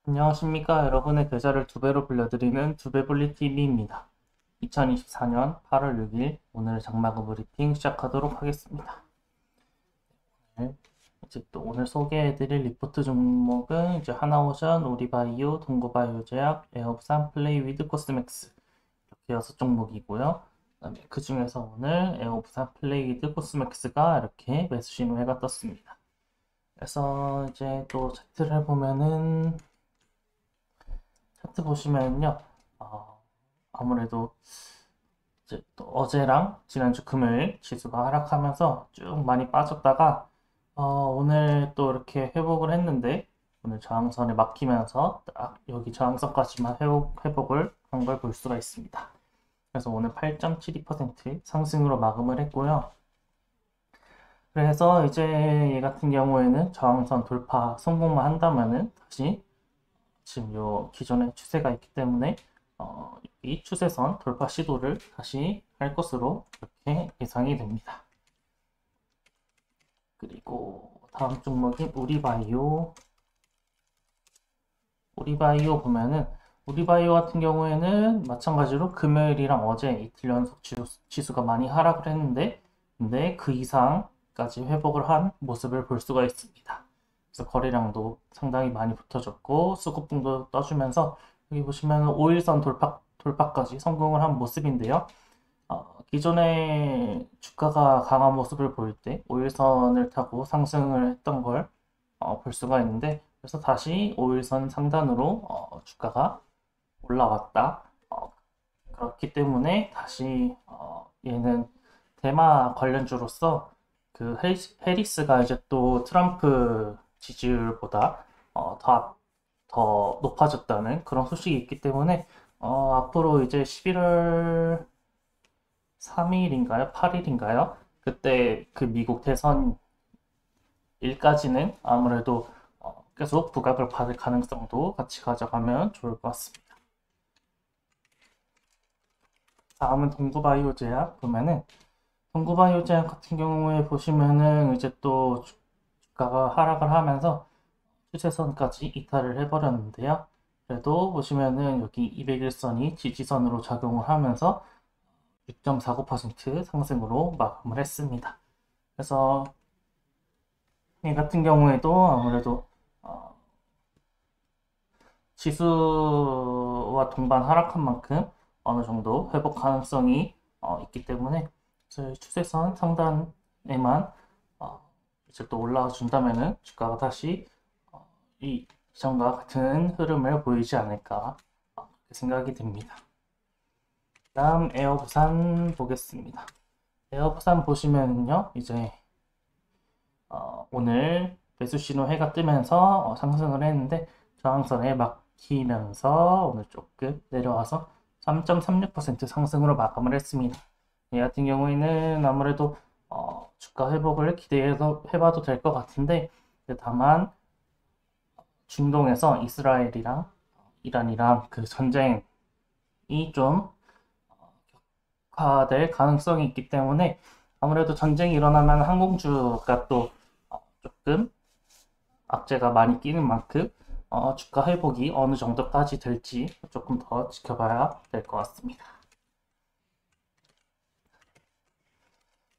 안녕하십니까. 여러분의 계좌를 두 배로 불려드리는 두배불리TV입니다. 2024년 8월 6일 오늘 장마금 브리핑 시작하도록 하겠습니다. 네, 이제 또 오늘 소개해드릴 리포트 종목은 이제 하나오션, 우리바이오, 동구바이오제약, 에어부산, 플레이 위드 코스맥스 이렇게 6종목이고요. 그다음에 그 중에서 오늘 에어부산, 플레이 위드 코스맥스가 이렇게 매수 신호해가 떴습니다. 그래서 이제 또 차트를 보면은 차트 보시면요, 아무래도 이제 또 어제랑 지난주 금요일 지수가 하락하면서 쭉 많이 빠졌다가 오늘 또 이렇게 회복을 했는데 오늘 저항선에 막히면서 딱 여기 저항선까지만 회복을 한 걸 볼 수가 있습니다. 그래서 오늘 8.72% 상승으로 마감을 했고요. 그래서 이제 얘 같은 경우에는 저항선 돌파 성공만 한다면은 다시 지금 요 기존의 추세가 있기 때문에 이 추세선 돌파 시도를 다시 할 것으로 이렇게 예상이 됩니다. 그리고 다음 종목인 우리바이오. 우리바이오 보면은 우리바이오 같은 경우에는 마찬가지로 금요일이랑 어제 이틀 연속 지수가 많이 하락을 했는데 근데 그 이상까지 회복을 한 모습을 볼 수가 있습니다. 그래서 거래량도 상당히 많이 붙어졌고 수급등도 떠주면서 여기 보시면 5일선 돌파까지 성공을 한 모습인데요. 기존에 주가가 강한 모습을 보일 때 5일선을 타고 상승을 했던 걸 볼 수가 있는데 그래서 다시 5일선 상단으로 주가가 올라왔다. 그렇기 때문에 다시 얘는 테마 관련주로서 그 해리스가 이제 또 트럼프 지지율보다 더 높아졌다는 그런 소식이 있기 때문에 앞으로 이제 11월 3일인가요? 8일인가요? 그때 그 미국 대선 일까지는 아무래도 계속 부각을 받을 가능성도 같이 가져가면 좋을 것 같습니다. 다음은 동구바이오제약 보면은 동구바이오제약 같은 경우에 보시면은 이제 또 주가가 하락을 하면서 추세선까지 이탈을 해버렸는데요. 그래도 보시면은 여기 201선이 지지선으로 작용을 하면서 6.49% 상승으로 마감을 했습니다. 그래서 이 같은 경우에도 아무래도 지수와 동반 하락한 만큼 어느 정도 회복 가능성이 있기 때문에 저희 추세선 상단에만 이제 또 올라와 준다면은 주가가 다시 이 이전과 같은 흐름을 보이지 않을까 생각이 듭니다. 다음 에어부산 보겠습니다. 에어부산 보시면요 이제 오늘 매수 신호 해가 뜨면서 상승을 했는데 저항선에 막히면서 오늘 조금 내려와서 3.36% 상승으로 마감을 했습니다. 이 같은 경우에는 아무래도 주가 회복을 기대해서 해봐도 될 것 같은데 다만 중동에서 이스라엘이랑 이란이랑 그 전쟁이 좀 격화될 가능성이 있기 때문에 아무래도 전쟁이 일어나면 항공주가 또 조금 악재가 많이 끼는 만큼 주가 회복이 어느 정도까지 될지 조금 더 지켜봐야 될 것 같습니다.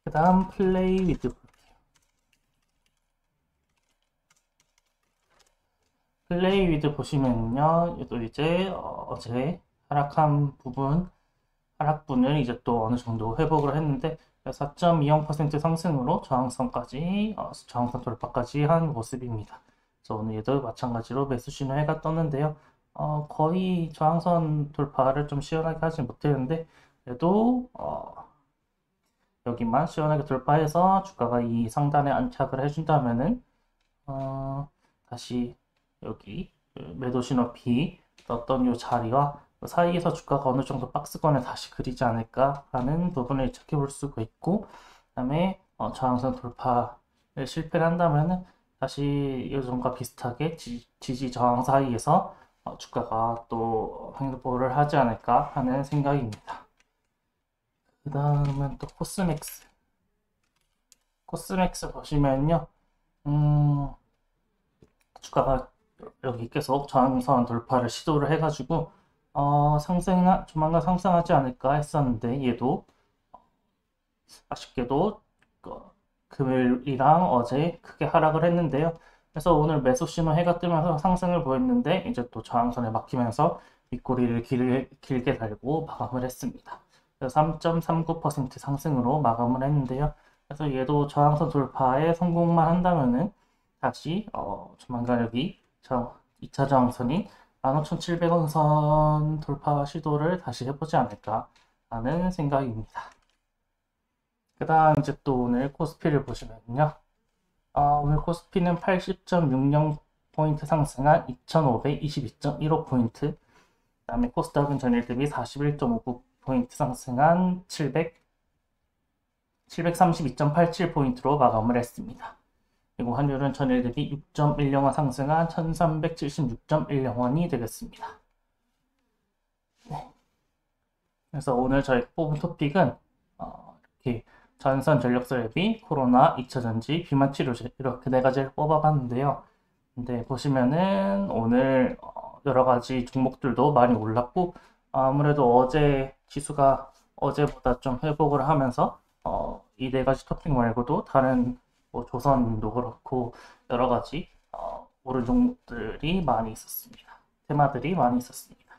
그 다음 플레이 위드 볼게요. 플레이 위드 보시면요, 또 이제 어제 하락분을 이제 또 어느 정도 회복을 했는데 4.20% 상승으로 저항선 돌파까지 한 모습입니다. 그래서 오늘 얘도 마찬가지로 매수 신호해가 떴는데요. 거의 저항선 돌파를 좀 시원하게 하지 못했는데 그래도 여기만 시원하게 돌파해서 주가가 이 상단에 안착을 해준다면은 다시 여기 매도 신호 B 떴던 이 자리와 그 사이에서 주가가 어느 정도 박스권을 다시 그리지 않을까 하는 부분을 체크해 볼 수가 있고 그다음에 저항선 돌파를 실패를 한다면은 다시 예전과 비슷하게 지지 저항 사이에서 주가가 또 행보를 하지 않을까 하는 생각입니다. 그 다음은 또 코스맥스 보시면요 주가가 여기 계속 저항선 돌파를 시도를 해가지고 조만간 상승하지 않을까 했었는데 얘도 아쉽게도 그 금요일이랑 어제 크게 하락을 했는데요. 그래서 오늘 매수 신호 해가 뜨면서 상승을 보였는데 이제 또 저항선에 막히면서 윗꼬리를 길게 달고 마감을 했습니다. 그래서 3.39% 상승으로 마감을 했는데요. 그래서 얘도 저항선 돌파에 성공만 한다면은 다시 조만간 여기 2차 저항선인 15,700원 선 돌파 시도를 다시 해보지 않을까 하는 생각입니다. 그 다음 이제 또 오늘 코스피를 보시면요. 오늘 코스피는 80.60포인트 상승한 2522.15포인트, 그 다음에 코스닥은 전일 대비 41.59포인트 상승한 732.87포인트로 마감을 했습니다. 그리고 환율은 전일 대비 6.10원 상승한 1376.10원이 되겠습니다. 네. 그래서 오늘 저희 뽑은 토픽은 이렇게 전선 전력소 대비 코로나, 2차전지, 비만 치료제 이렇게 네 가지를 뽑아봤는데요. 근데 보시면은 오늘 여러 가지 종목들도 많이 올랐고 아무래도 어제 지수가 어제보다 좀 회복을 하면서 이 네 가지 토픽 말고도 다른 뭐 조선도 그렇고 여러 가지 오른 종목들이 많이 있었습니다. 테마들이 많이 있었습니다.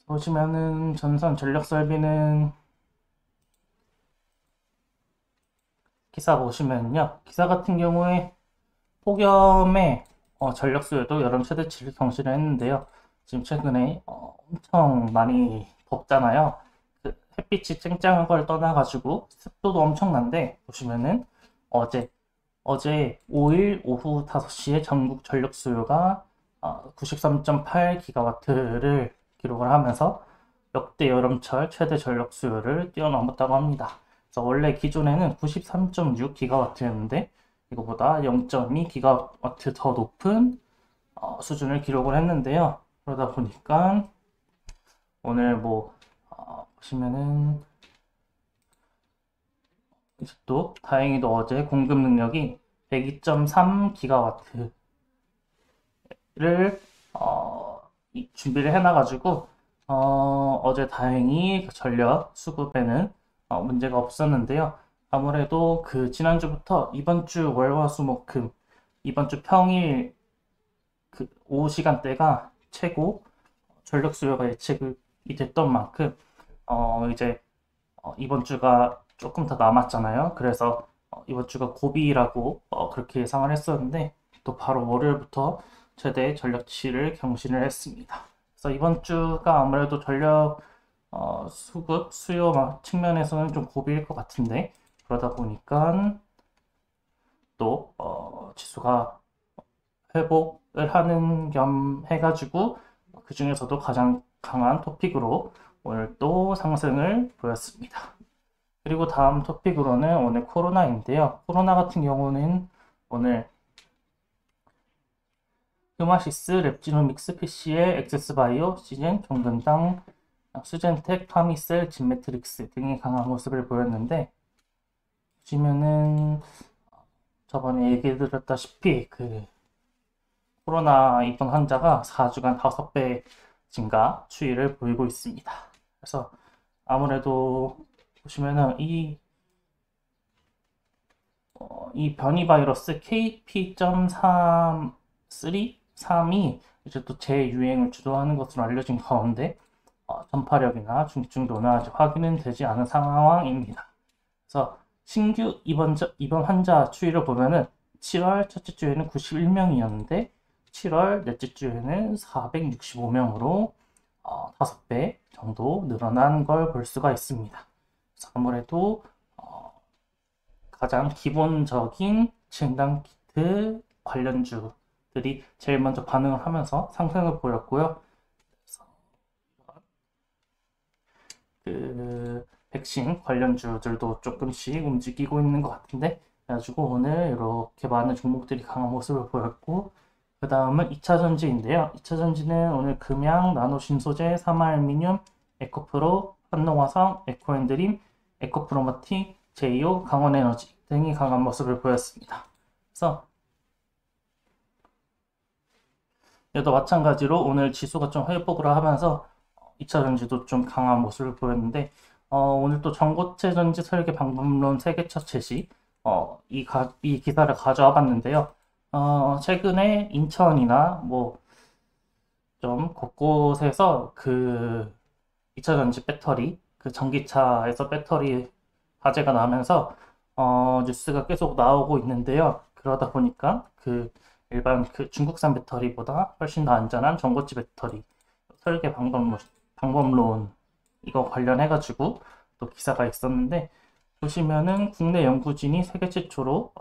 보시면은 전선 전력 설비는 기사 보시면요. 기사 같은 경우에 폭염에 전력 수요도 여름 최대치를 경신을 했는데요. 지금 최근에 엄청 많이 덥잖아요. 그 햇빛이 쨍쨍한 걸 떠나가지고 습도도 엄청난데 보시면은 어제 5일 오후 5시에 전국 전력 수요가 93.8기가와트를 기록을 하면서 역대 여름철 최대 전력 수요를 뛰어넘었다고 합니다. 그래서 원래 기존에는 93.6기가와트였는데 이거보다 0.2기가와트 더 높은 수준을 기록을 했는데요. 그러다 보니까 오늘 뭐 보시면은 이제 또 다행히도 어제 공급 능력이 102.3기가와트를 준비를 해놔가지고 어제 다행히 전력 수급에는 문제가 없었는데요. 아무래도 그 지난주부터 이번 주 월화수목금 이번 주 평일 그 오후 시간대가 최고 전력 수요가 예측이 됐던 만큼 이제 이번 주가 조금 더 남았잖아요. 그래서 이번 주가 고비라고 그렇게 예상을 했었는데 또 바로 월요일부터 최대 전력치를 경신을 했습니다. 그래서 이번 주가 아무래도 전력 수급 수요 측면에서는 좀 고비일 것 같은데 그러다 보니까 또 지수가 회복을 하는 겸 해가지고 그 중에서도 가장 강한 토픽으로 오늘 또 상승을 보였습니다. 그리고 다음 토픽으로는 오늘 코로나인데요. 코로나 같은 경우는 오늘 휴마시스, 랩지노믹스, PCL, 엑세스바이오, 시젠, 종근당, 수젠텍, 파미셀, 진매트릭스 등이 강한 모습을 보였는데 보시면은 저번에 얘기 드렸다시피 그 코로나 입원 환자가 4주간 5배 증가 추이를 보이고 있습니다. 그래서 아무래도 보시면은 이 변이 바이러스 KP.3이 이제 또 재유행을 주도하는 것으로 알려진 가운데 전파력이나 중증도는 아직 확인은 되지 않은 상황입니다. 그래서 신규 입원 환자 추이를 보면은 7월 첫째 주에는 91명이었는데 7월 넷째 주에는 465명으로 5배 정도 늘어난 걸 볼 수가 있습니다. 그래서 아무래도 가장 기본적인 진단키트 관련주들이 제일 먼저 반응을 하면서 상승을 보였고요. 그 백신 관련주들도 조금씩 움직이고 있는 것 같은데 그래가지고 오늘 이렇게 많은 종목들이 강한 모습을 보였고 그 다음은 2차전지인데요. 2차전지는 오늘 금양, 나노신소재, 사마알미늄, 에코프로, 한농화성, 에코엔드림, 에코프로마틱, 제이오, 강원에너지 등이 강한 모습을 보였습니다. 그래서 얘도 마찬가지로 오늘 지수가 좀 회복을 하면서 2차 전지도 좀 강한 모습을 보였는데 오늘 또 전고체 전지 설계 방법론 세계첫 제시 이 기사를 가져와 봤는데요. 최근에 인천이나 뭐 좀 곳곳에서 그 2차 전지 배터리, 그 전기차에서 배터리 화재가 나면서 뉴스가 계속 나오고 있는데요. 그러다 보니까 그 일반 그 중국산 배터리보다 훨씬 더 안전한 전고체 배터리 설계 방법론 이거 관련해가지고 또 기사가 있었는데 보시면은 국내 연구진이 세계 최초로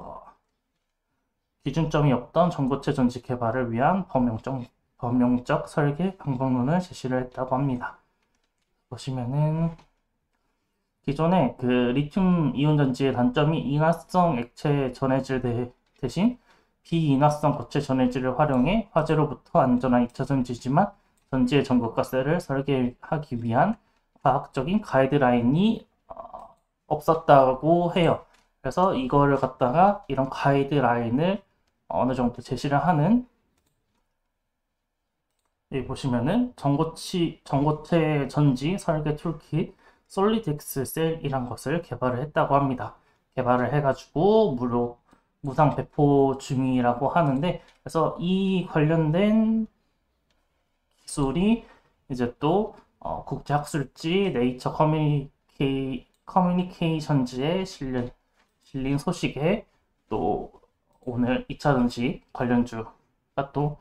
기준점이 없던 전고체 전지 개발을 위한 범용적 설계 방법론을 제시를 했다고 합니다. 보시면은 기존에 그 리튬 이온 전지의 단점이 인화성 액체 전해질 대신 비인화성 고체 전해질을 활용해 화재로부터 안전한 2차 전지지만 전지의 전고가스를 설계하기 위한 과학적인 가이드라인이 없었다고 해요. 그래서 이거를 갖다가 이런 가이드라인을 어느 정도 제시를 하는 여기 보시면은 전고체 전지 설계 툴킷 솔리드X 셀이란 것을 개발을 했다고 합니다. 개발을 해가지고 무상 배포 중이라고 하는데 그래서 이 관련된 기술이 이제 또 국제 학술지 네이처 커뮤니케이션즈에 실린 소식에 또 오늘 2차 전지 관련주가 또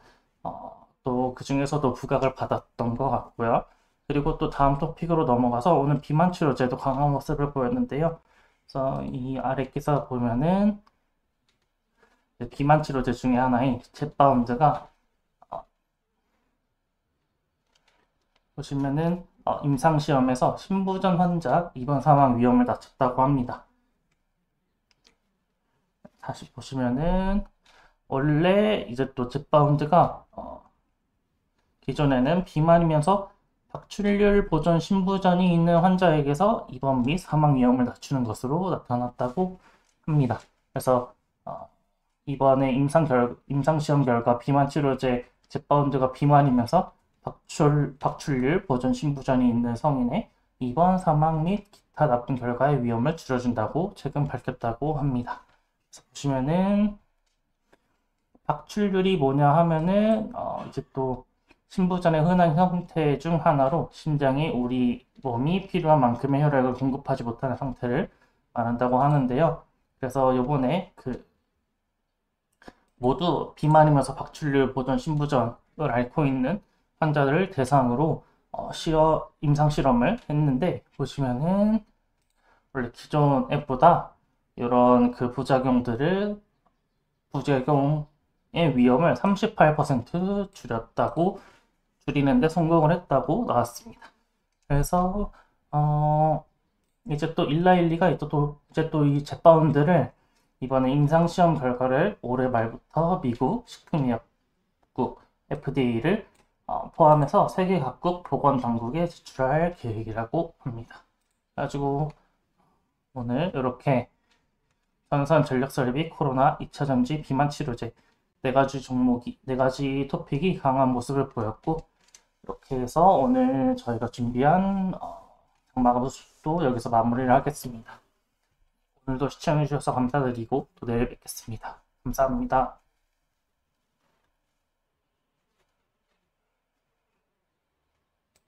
그 중에서도 부각을 받았던 것 같고요. 그리고 또 다음 토픽으로 넘어가서 오늘 비만 치료제도 강한 모습을 보였는데요. 그래서 이 아래 기사 보면은 비만 치료제 중에 하나인 젯바운드가 보시면은 임상시험에서 신부전 환자 입원 사망 위험을 낮췄다고 합니다. 다시 보시면은 원래 이제 또 젯바운드가 기존에는 비만이면서 박출혈 보전 신부전이 있는 환자에게서 입원 및 사망 위험을 낮추는 것으로 나타났다고 합니다. 그래서 이번에 임상시험 결과 비만 치료제 젯바운드가 비만이면서 박출률 보전 신부전이 있는 성인의 입원 사망 및 기타 나쁜 결과의 위험을 줄여준다고 최근 밝혔다고 합니다. 그래서 보시면은 박출률이 뭐냐 하면은 이제 또 신부전의 흔한 형태 중 하나로 심장이 우리 몸이 필요한 만큼의 혈액을 공급하지 못하는 상태를 말한다고 하는데요. 그래서 요번에 모두 비만이면서 박출률 보전 신부전을 앓고 있는 환자들을 대상으로 임상 실험을 했는데 보시면은 원래 기존 앱보다 이런 그 부작용의 위험을 38% 줄이는데 성공을 했다고 나왔습니다. 그래서 이제 또 일라일리가 이제 또 이 젯바운드를 이번에 임상시험 결과를 올해 말부터 미국 식품의약국 FDA를 포함해서 세계 각국 보건당국에 제출할 계획이라고 합니다. 그래가지고 오늘 이렇게 전선 전력 설비, 코로나, 2차 전지, 비만 치료제 네 가지 토픽이 강한 모습을 보였고 이렇게 해서 오늘 저희가 준비한 장마감수도 여기서 마무리를 하겠습니다. 오늘도 시청해주셔서 감사드리고 또 내일 뵙겠습니다. 감사합니다.